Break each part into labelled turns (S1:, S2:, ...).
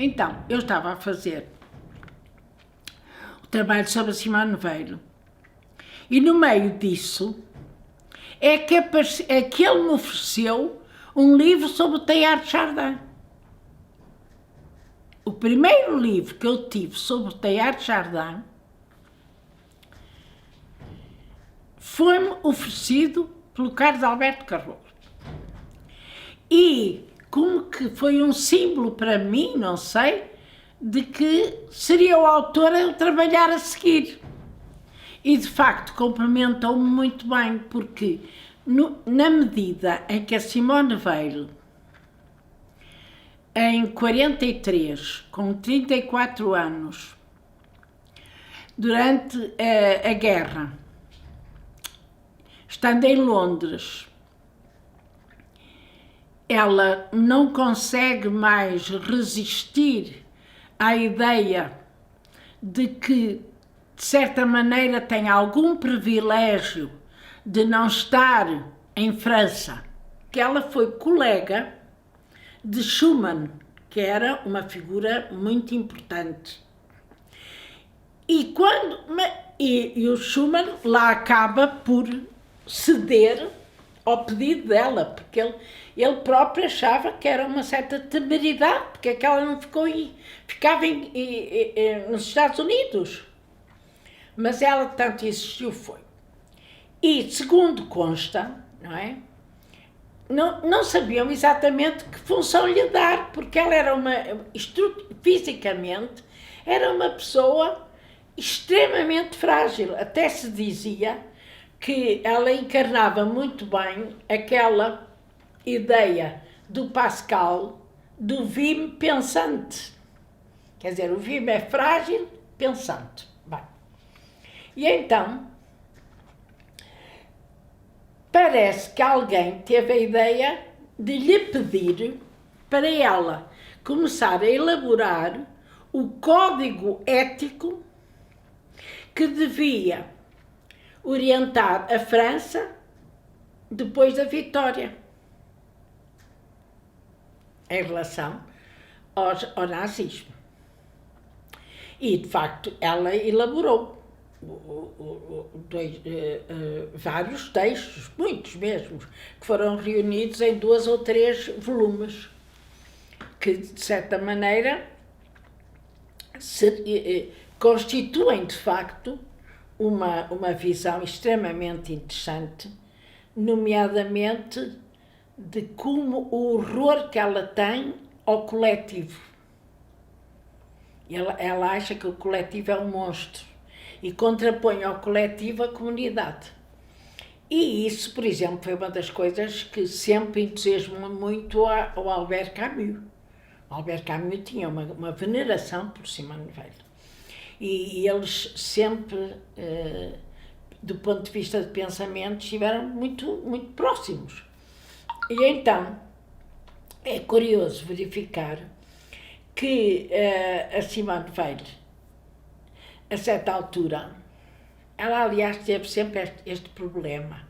S1: Então, eu estava a fazer o trabalho sobre a Simone Weil e no meio disso é que ele me ofereceu um livro sobre o Teilhard de Chardin. O primeiro livro que eu tive sobre o Teilhard de Chardin foi-me oferecido pelo Carlos Alberto Carvalho. E como que foi um símbolo para mim, não sei, de que seria o autor a trabalhar a seguir. E de facto complementou-me muito bem, porque na medida em que a Simone Weil, em 43, com 34 anos, durante a guerra, estando em Londres, ela não consegue mais resistir à ideia de que, de certa maneira, tem algum privilégio de não estar em França, que ela foi colega de Schumann, que era uma figura muito importante. E o Schumann lá acaba por ceder ao pedido dela, porque ele próprio achava que era uma certa temeridade, porque é que ela não ficava nos Estados Unidos. Mas ela tanto insistiu, foi. E, segundo consta, não é? Não sabiam exatamente que função lhe dar, porque ela era fisicamente, era uma pessoa extremamente frágil. Até se dizia que ela encarnava muito bem aquela ideia do Pascal, do Vime pensante. Quer dizer, o Vime é frágil, pensante. Bem. E então, parece que alguém teve a ideia de lhe pedir para ela começar a elaborar o código ético que devia orientar a França depois da vitória em relação ao nazismo. E, de facto, ela elaborou vários textos, muitos mesmo, que foram reunidos em 2 ou 3 volumes, que, de certa maneira, constituem, de facto, uma visão extremamente interessante, nomeadamente de como o horror que ela tem ao coletivo. Ela acha que o coletivo é um monstro e contrapõe ao coletivo a comunidade. E isso, por exemplo, foi uma das coisas que sempre entusiasmou muito ao Albert Camus. O Albert Camus tinha uma veneração por Simone Weil. E eles sempre, do ponto de vista de pensamento, estiveram muito, muito próximos. E então, é curioso verificar que a Simone Weil, a certa altura, ela aliás teve sempre este problema.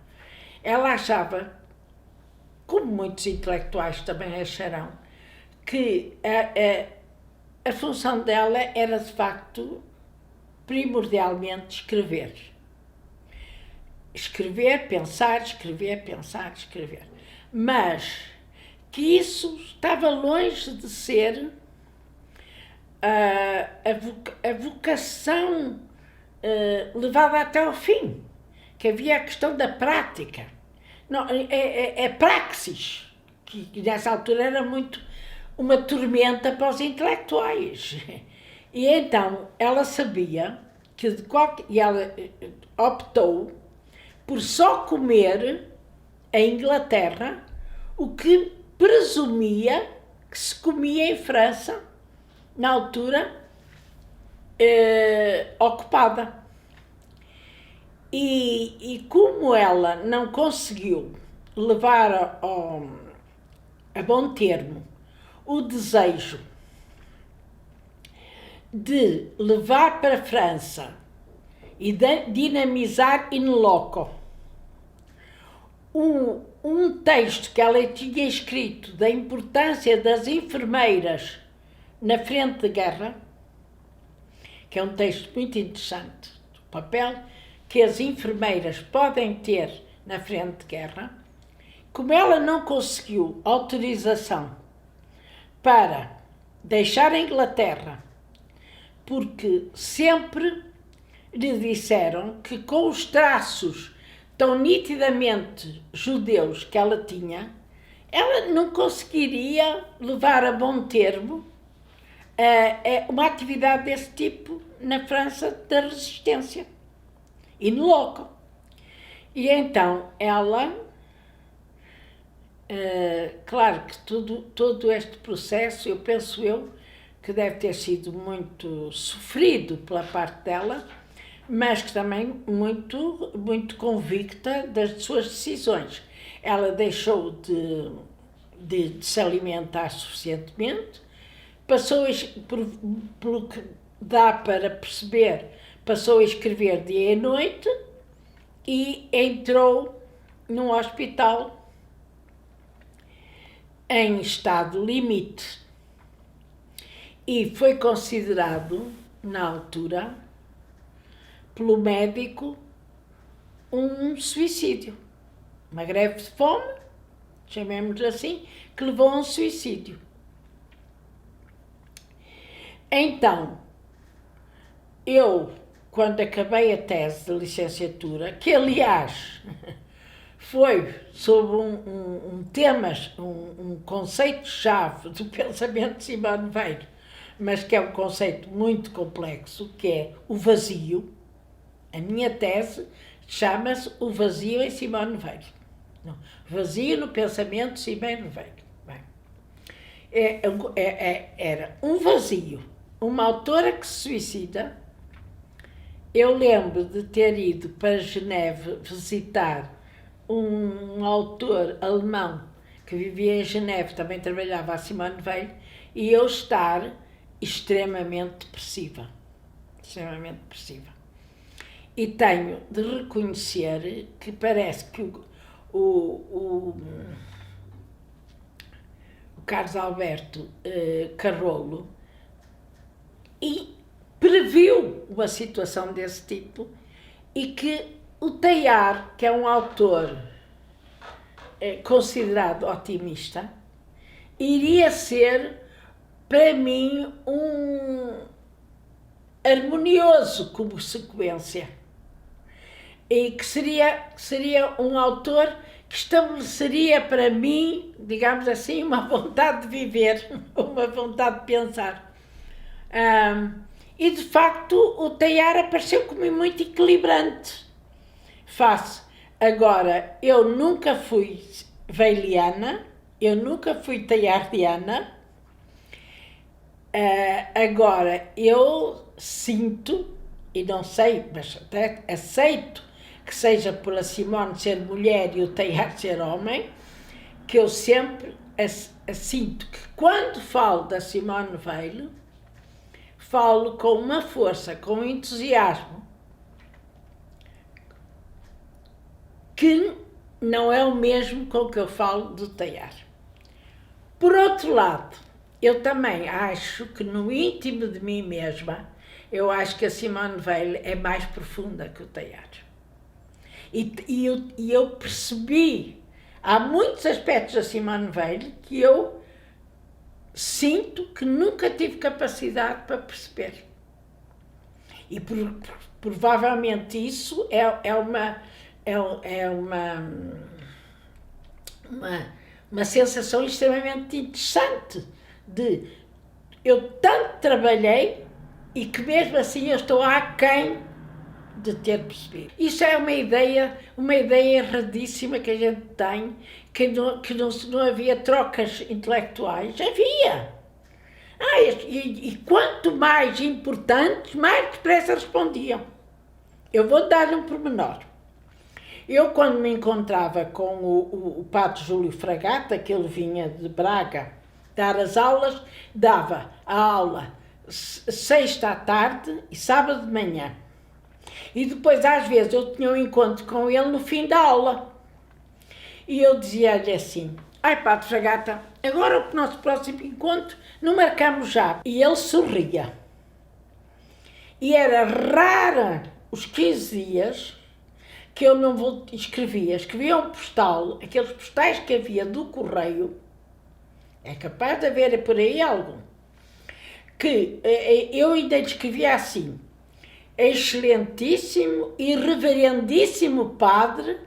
S1: Ela achava, como muitos intelectuais também acharão, que a função dela era de facto primordialmente escrever. Escrever, pensar, escrever, pensar, escrever. Mas que isso estava longe de ser a vocação levada até ao fim, que havia a questão da prática. Não, é praxis, que nessa altura era muito uma tormenta para os intelectuais. E então ela sabia que e ela optou por só comer em Inglaterra o que presumia que se comia em França na altura ocupada. E como ela não conseguiu levar a bom termo o desejo de levar para a França e dinamizar in loco um texto que ela tinha escrito da importância das enfermeiras na frente de guerra, que é um texto muito interessante, do papel que as enfermeiras podem ter na frente de guerra, como ela não conseguiu autorização para deixar a Inglaterra, porque sempre lhe disseram que com os traços tão nitidamente judeus que ela tinha, ela não conseguiria levar a bom termo uma atividade desse tipo na França da Resistência e no local. E então ela, claro que todo este processo, eu penso que deve ter sido muito sofrido pela parte dela, mas que também muito convicta das suas decisões. Ela deixou de se alimentar suficientemente, passou, pelo que dá para perceber, passou a escrever dia e noite e entrou num hospital em estado limite. E foi considerado, na altura, pelo médico, um suicídio. Uma greve de fome, chamemos assim, que levou a um suicídio. Então, eu, quando acabei a tese de licenciatura, que aliás foi sobre um conceito-chave do pensamento de Simone Weil, mas que é um conceito muito complexo, que é o vazio. A minha tese chama-se O Vazio em Simone Weil. Não, vazio no pensamento de Simone Weil. Era um vazio. Uma autora que se suicida. Eu lembro de ter ido para Geneve visitar um autor alemão que vivia em Geneve, também trabalhava a Simone Weil, e eu estar extremamente depressiva. Extremamente depressiva. E tenho de reconhecer que parece que o Carlos Alberto Carrollo previu uma situação desse tipo e que o Teilhard, que é um autor considerado otimista, iria ser, para mim, um harmonioso como sequência. E que seria um autor que estabeleceria para mim, digamos assim, uma vontade de viver, uma vontade de pensar. E de facto o Teilhard apareceu como muito equilibrante face. Agora, eu nunca fui weiliana, eu nunca fui teilhardiana. Agora, eu sinto, e não sei, mas até aceito que seja pela Simone ser mulher e o Teilhard ser homem, que eu sempre sinto que quando falo da Simone Weil, falo com uma força, com um entusiasmo, que não é o mesmo com o que eu falo do Teilhard. Por outro lado, eu também acho que no íntimo de mim mesma, eu acho que a Simone Weil é mais profunda que o Teilhard. E eu percebi, há muitos aspectos da Simone Weil que eu sinto que nunca tive capacidade para perceber. E provavelmente isso é uma sensação extremamente interessante de eu tanto trabalhei e que mesmo assim eu estou aquém de ter percebido. Isso é uma ideia erradíssima que a gente tem, que não havia trocas intelectuais. Havia! E quanto mais importantes, mais depressa respondiam. Eu vou dar um pormenor. Eu, quando me encontrava com o Padre Júlio Fragata, que ele vinha de Braga dar as aulas, dava a aula sexta à tarde e sábado de manhã. E depois, às vezes, eu tinha um encontro com ele no fim da aula. E eu dizia-lhe assim, ai, Padre Fragata, agora o nosso próximo encontro não marcamos já. E ele sorria. E era rara os 15 dias que eu não escrevia um postal, aqueles postais que havia do correio, é capaz de haver por aí algum, que eu ainda escrevia assim: excelentíssimo e reverendíssimo Padre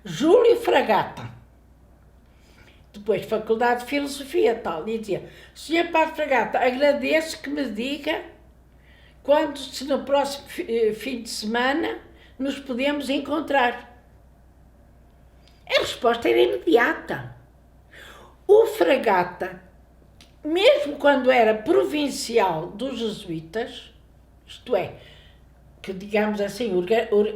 S1: Júlio Fragata. Depois, Faculdade de Filosofia, tal, e dizia: Senhor Padre Fragata, agradeço que me diga quando, se no próximo fim de semana, nos podemos encontrar. A resposta era imediata. O Fragata, mesmo quando era provincial dos jesuítas, isto é, que digamos assim,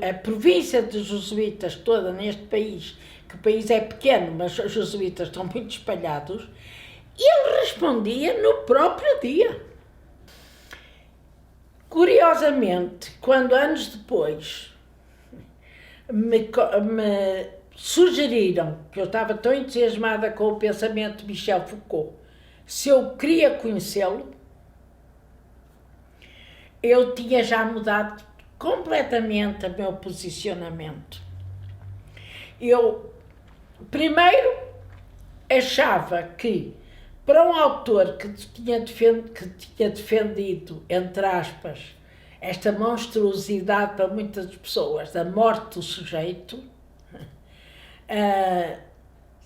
S1: a província dos jesuítas toda neste país, que o país é pequeno, mas os jesuítas estão muito espalhados, ele respondia no próprio dia. Curiosamente, quando anos depois me sugeriram, que eu estava tão entusiasmada com o pensamento de Michel Foucault, se eu queria conhecê-lo, eu tinha já mudado completamente o meu posicionamento. Eu, primeiro, achava que, para um autor que tinha defendido, entre aspas, esta monstruosidade para muitas pessoas, da morte do sujeito,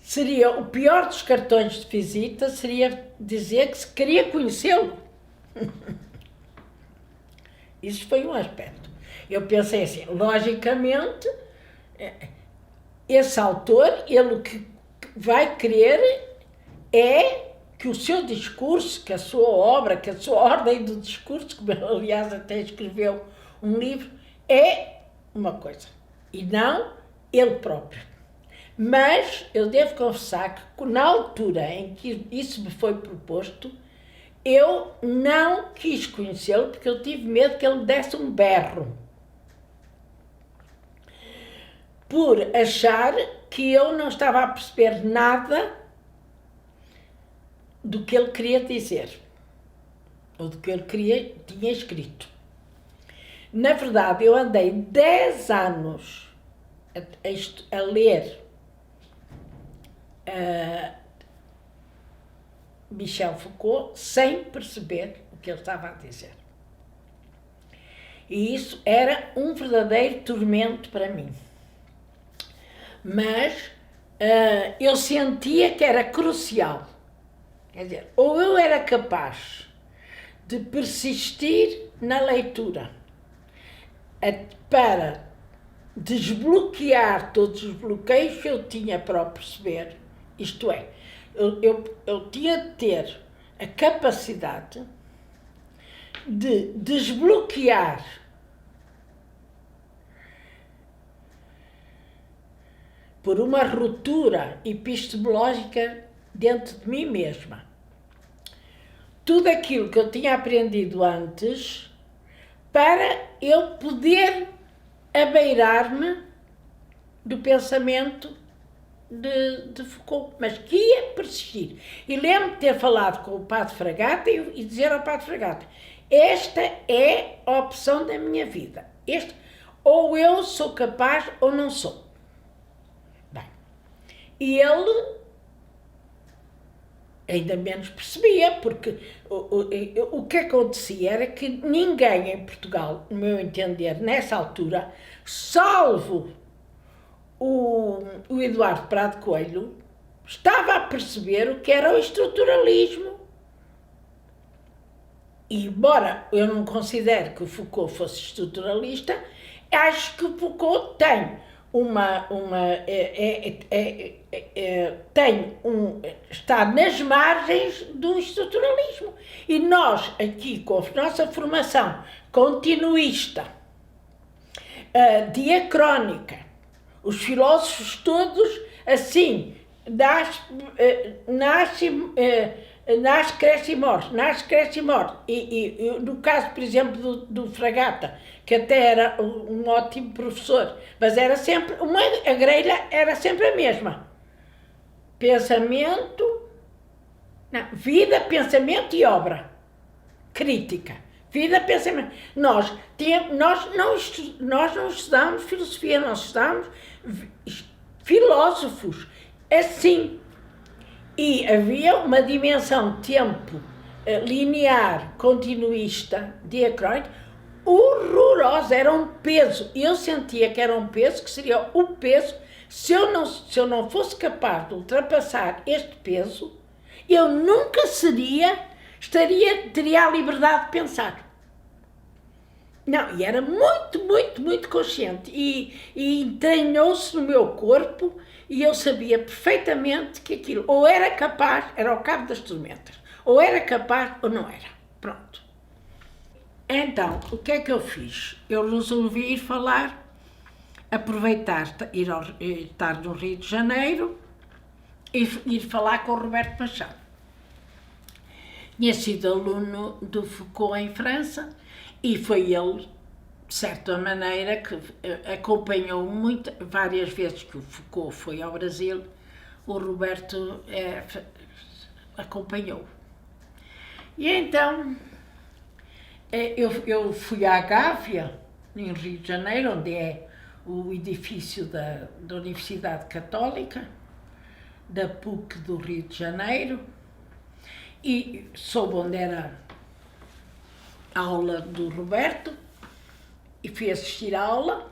S1: seria o pior dos cartões de visita, seria dizer que se queria conhecê-lo. Isso foi um aspecto. Eu pensei assim, logicamente, esse autor, ele o que vai querer é que o seu discurso, que a sua obra, que a sua ordem do discurso, como ele, aliás, até escreveu um livro, é uma coisa, e não ele próprio. Mas eu devo confessar que, na altura em que isso me foi proposto, eu não quis conhecê-lo porque eu tive medo que ele me desse um berro. Por achar que eu não estava a perceber nada do que ele queria dizer, ou do que ele tinha escrito. Na verdade, eu andei 10 anos a ler Michel Foucault sem perceber o que ele estava a dizer. E isso era um verdadeiro tormento para mim. Mas eu sentia que era crucial. Quer dizer, ou eu era capaz de persistir na leitura para desbloquear todos os bloqueios que eu tinha para o perceber, isto é, eu tinha de ter a capacidade de desbloquear por uma ruptura epistemológica dentro de mim mesma tudo aquilo que eu tinha aprendido antes para eu poder abeirar-me do pensamento de Foucault, mas que ia persistir. E lembro de ter falado com o Padre Fragata e dizer ao Padre Fragata: esta é a opção da minha vida. Ou eu sou capaz ou não sou. Bem, e ele ainda menos percebia, porque o que acontecia era que ninguém em Portugal, no meu entender, nessa altura, salvo o Eduardo Prado Coelho, estava a perceber o que era o estruturalismo. E, embora eu não considere que o Foucault fosse estruturalista, acho que o Foucault tem está nas margens do estruturalismo. E nós, aqui, com a nossa formação continuista, diacrónica, os filósofos todos, assim, nasce, cresce e morre. E no caso, por exemplo, do Fragata, que até era um ótimo professor, mas era sempre, a grelha era sempre a mesma. pensamento, não, vida, pensamento e obra crítica. Vida, pensamento. Nós não estudamos filosofia, nós estudamos filósofos. Assim. E havia uma dimensão tempo linear, continuista, diacrónica, horrorosa, era um peso. Eu sentia que era um peso, que seria o peso. Se eu não fosse capaz de ultrapassar este peso, eu nunca teria a liberdade de pensar. Não, e era muito, muito, muito consciente. E entranhou-se no meu corpo e eu sabia perfeitamente que aquilo ou era capaz, era ao cabo das tormentas, ou era capaz ou não era. Pronto. Então, o que é que eu fiz? Eu resolvi ir falar, aproveitar, estar no Rio de Janeiro e ir falar com o Roberto Machado. Tinha sido aluno do Foucault em França e foi ele, de certa maneira, que acompanhou várias vezes que o Foucault foi ao Brasil, o Roberto acompanhou. E então, eu fui à Gávea, em Rio de Janeiro, onde é o edifício da Universidade Católica, da PUC do Rio de Janeiro, e soube onde era a aula do Roberto, e fui assistir à aula,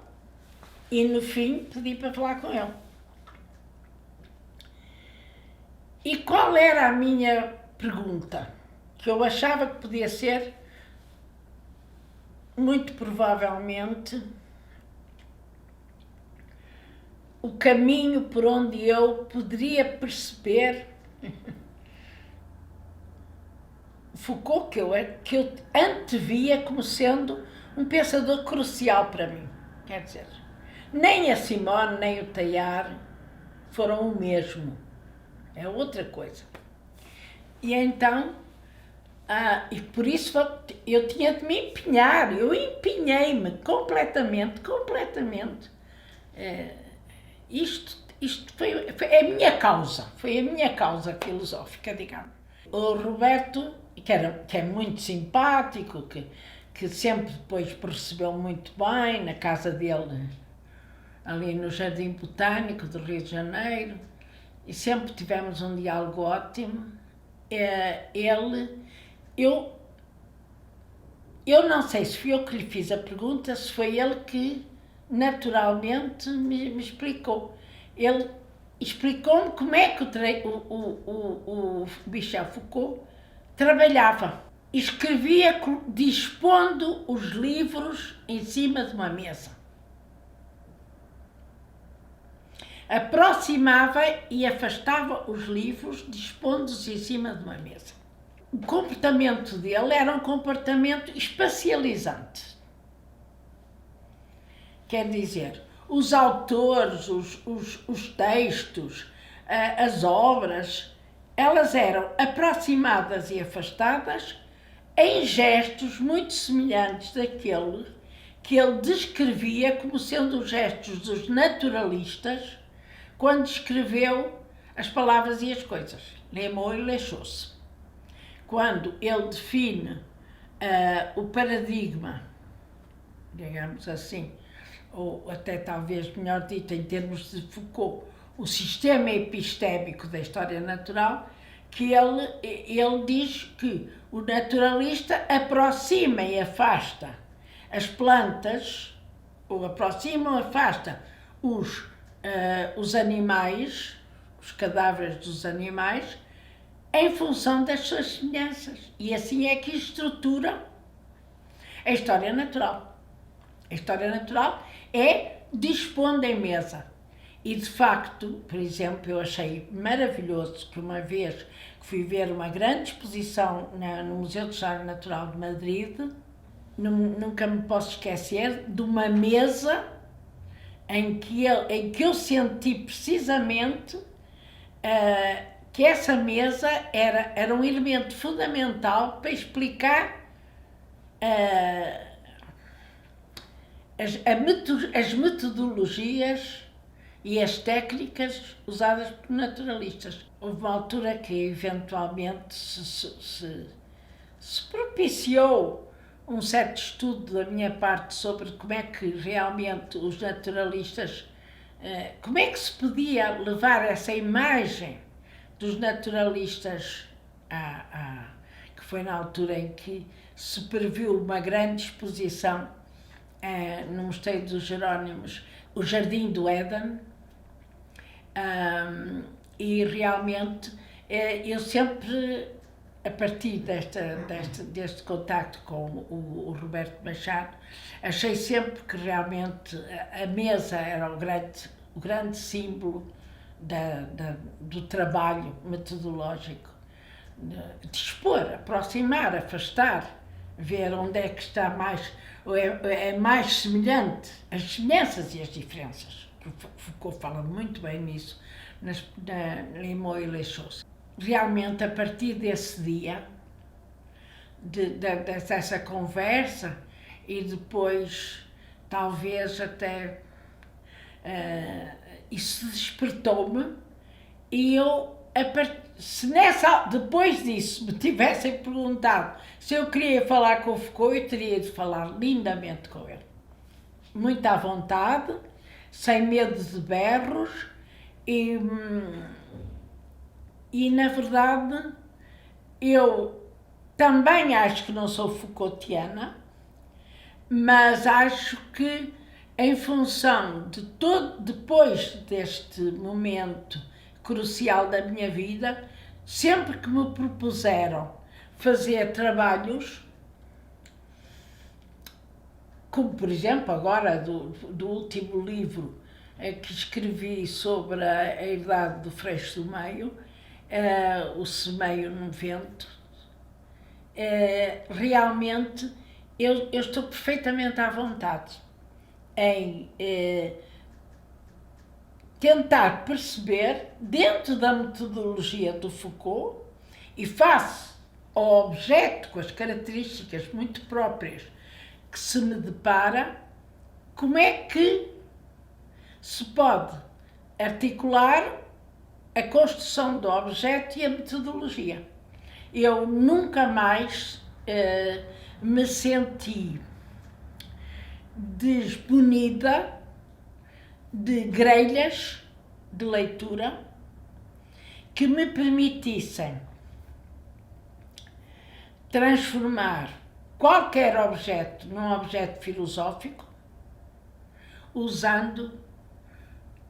S1: e no fim pedi para falar com ele. E qual era a minha pergunta? Que eu achava que podia ser, muito provavelmente, o caminho por onde eu poderia perceber Foucault, que eu antevia como sendo um pensador crucial para mim. Quer dizer, nem a Simone nem o Teilhard foram o mesmo. É outra coisa. E então, e por isso eu tinha de me empenhar, eu empenhei-me completamente. Isto foi a minha causa, filosófica, digamos. O Roberto, que é muito simpático, que sempre depois percebeu muito bem na casa dele, ali no Jardim Botânico do Rio de Janeiro, e sempre tivemos um diálogo ótimo. Eu não sei se fui eu que lhe fiz a pergunta, se foi ele que naturalmente me explicou. Ele explicou-me como é que o Michel Foucault trabalhava. Escrevia dispondo os livros em cima de uma mesa. Aproximava e afastava os livros, dispondo-os em cima de uma mesa. O comportamento dele era um comportamento espacializante. Quer dizer, os autores, os textos, as obras, elas eram aproximadas e afastadas em gestos muito semelhantes daquele que ele descrevia como sendo os gestos dos naturalistas quando escreveu as palavras e as coisas, les mots et les choses. Quando ele define o paradigma, digamos assim, ou até talvez melhor dito em termos de Foucault, o sistema epistémico da história natural, que ele diz que o naturalista aproxima e afasta as plantas, ou aproxima ou afasta os animais, os cadáveres dos animais, em função das suas semelhanças. E assim é que estrutura a história natural. A história natural é dispondo em mesa. E, de facto, por exemplo, eu achei maravilhoso que uma vez que fui ver uma grande exposição no Museu de História Natural de Madrid, nunca me posso esquecer de uma mesa em que eu senti precisamente que essa mesa era um elemento fundamental para explicar as metodologias e as técnicas usadas por naturalistas. Houve uma altura que eventualmente se propiciou um certo estudo da minha parte sobre como é que realmente os naturalistas, como é que se podia levar essa imagem dos naturalistas que foi na altura em que se previu uma grande exposição no Mosteiro dos Jerónimos, o Jardim do Éden, e realmente eu sempre, a partir deste contacto com o Roberto Machado, achei sempre que realmente a mesa era o grande símbolo do trabalho metodológico, de expor, aproximar, afastar, ver onde é que está mais, é mais semelhante, as semelhanças e as diferenças. Foucault fala muito bem nisso, na Les Mots et les Choses. Realmente, a partir desse dia, dessa conversa, e depois, talvez até, isso despertou-me, e eu, se depois disso me tivessem perguntado se eu queria falar com o Foucault, eu teria de falar lindamente com ele. Muito à vontade, sem medo de berros, e na verdade eu também acho que não sou Foucaultiana, mas acho que em função de depois deste momento crucial da minha vida, sempre que me propuseram fazer trabalhos, como por exemplo agora do último livro que escrevi sobre a idade do Freixo do Meio, o Semeio no Vento, realmente eu estou perfeitamente à vontade em tentar perceber, dentro da metodologia do Foucault, e face ao objeto com as características muito próprias que se me depara, como é que se pode articular a construção do objeto e a metodologia. Eu nunca mais me senti desmunida de grelhas de leitura que me permitissem transformar qualquer objeto num objeto filosófico usando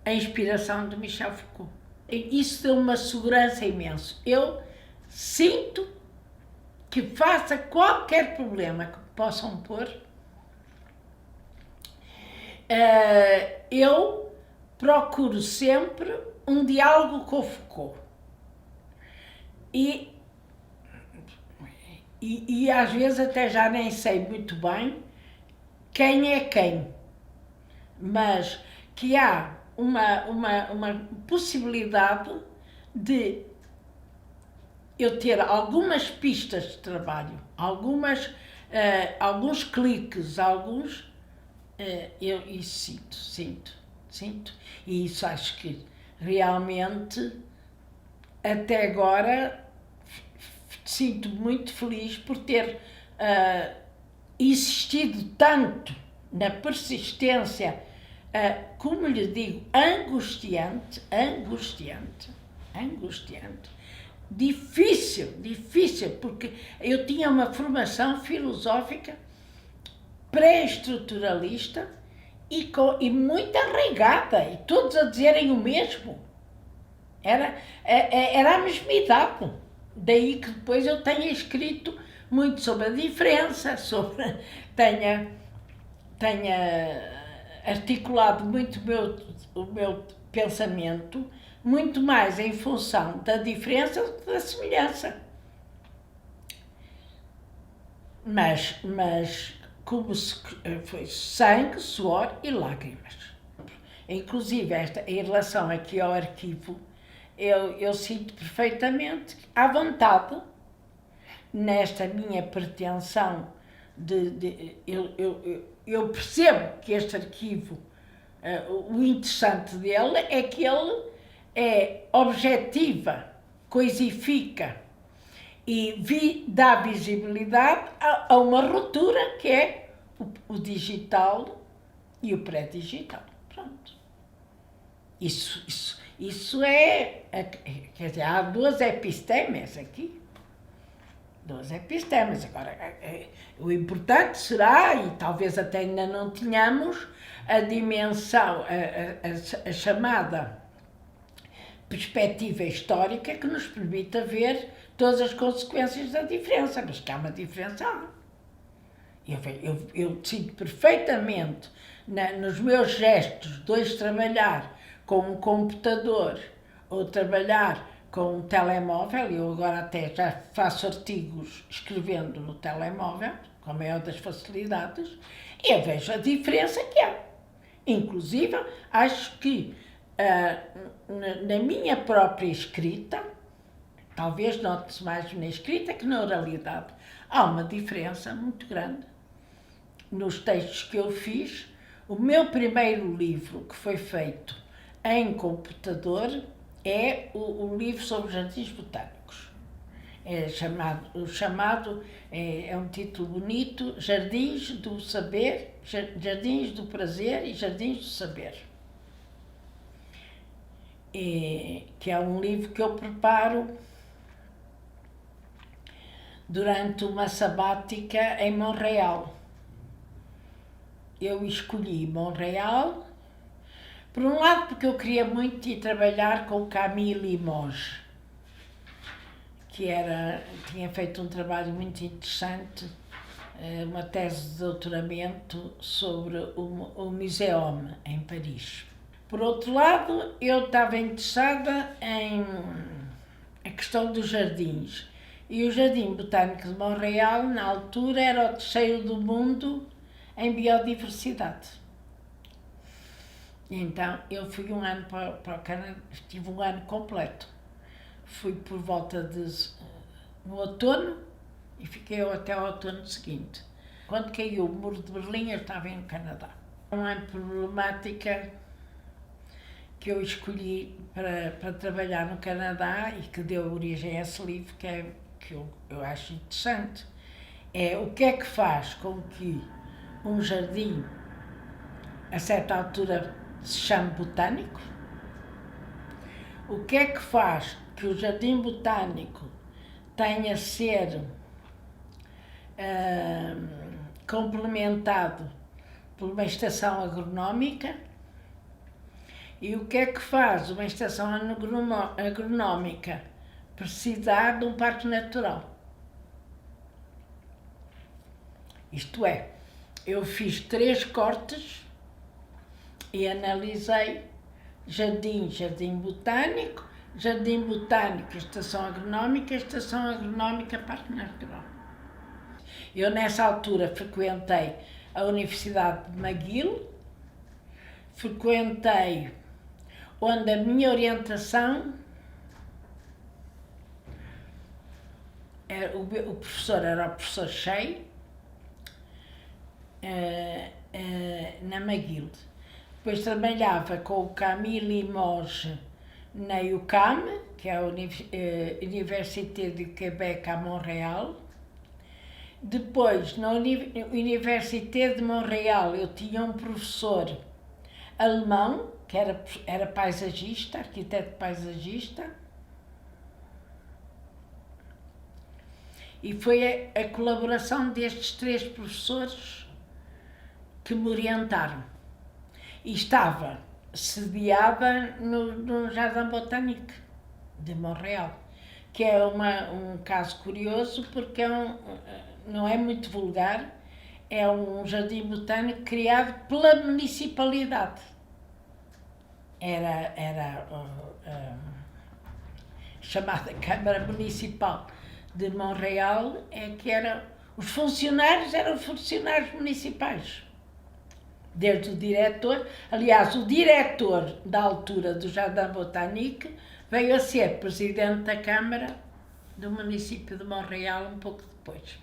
S1: a inspiração de Michel Foucault. Isso deu uma segurança imensa. Eu sinto que faça qualquer problema que possam pôr, eu procuro sempre um diálogo com o Foucault. E às vezes até já nem sei muito bem quem é quem, mas que há uma possibilidade de eu ter algumas pistas de trabalho, alguns cliques, eu isso sinto, e isso acho que realmente até agora sinto muito feliz por ter insistido tanto na persistência, como lhe digo, angustiante, difícil, porque eu tinha uma formação filosófica pré-estruturalista e muito arraigada, e todos a dizerem o mesmo. Era a mesmidade. Daí que depois eu tenha escrito muito sobre a diferença, tenha articulado muito o meu pensamento, muito mais em função da diferença do que da semelhança. Mas como se foi sangue, suor e lágrimas. Inclusive, em relação aqui ao arquivo, eu sinto perfeitamente à vontade nesta minha pretensão eu percebo que este arquivo O interessante dele é que ele objetiva, coisifica e dá visibilidade a uma ruptura que é o digital e o pré-digital. Pronto. Isso é. Quer dizer, há duas epistemes aqui. Duas epistemes. Agora, o importante será, e talvez até ainda não tenhamos, a dimensão, a chamada perspectiva histórica que nos permita ver todas as consequências da diferença, mas que há uma diferença. Eu sinto perfeitamente nos meus gestos de hoje trabalhar com um computador ou trabalhar com um telemóvel, eu agora até já faço artigos escrevendo no telemóvel, com a maior das facilidades, e eu vejo a diferença que há. Inclusive, acho que na minha própria escrita, talvez note-se mais na escrita que na oralidade, há uma diferença muito grande. Nos textos que eu fiz, o meu primeiro livro que foi feito em computador é o livro sobre jardins botânicos. É um título bonito, Jardins do Saber, Jardins do Prazer e Jardins do Saber. Que é um livro que eu preparo durante uma sabática em Montreal. Eu escolhi Montreal, por um lado porque eu queria muito ir trabalhar com o Camille Limoges, que tinha feito um trabalho muito interessante, uma tese de doutoramento sobre o Muséum em Paris. Por outro lado, eu estava interessada em a questão dos jardins. E o Jardim Botânico de Montreal, na altura, era o terceiro do mundo em biodiversidade. Então, eu fui um ano para o Canadá, estive um ano completo. Fui por volta no outono e fiquei até ao outono seguinte. Quando caiu o Muro de Berlim, eu estava no Canadá. Uma problemática que eu escolhi para trabalhar no Canadá e que deu origem a esse livro, que eu acho interessante, é o que é que faz com que um jardim, a certa altura, se chame botânico? O que é que faz que o jardim botânico tenha a ser complementado por uma estação agronómica? E o que é que faz uma estação agronómica precisar de um parque natural? Isto é, eu fiz 3 cortes e analisei jardim botânico, estação agronómica, parque natural. Eu nessa altura frequentei a Universidade de McGill, frequentei onde a minha orientação, o professor era o professor Shea, na McGill. Depois trabalhava com o Camille Limoges na UQAM, que é a Université du Québec a Montréal. Depois, na Université de Montréal, eu tinha um professor alemão, que era paisagista, arquiteto paisagista. E foi a colaboração destes 3 professores que me orientaram. E estava sediada no Jardim Botânico de Montreal, que é um caso curioso porque não é muito vulgar, é um jardim botânico criado pela municipalidade. Era chamada Câmara Municipal de Montreal, os funcionários eram funcionários municipais. Desde o diretor, aliás, o diretor da altura do Jardim Botânico veio a ser presidente da Câmara do município de Montreal um pouco depois.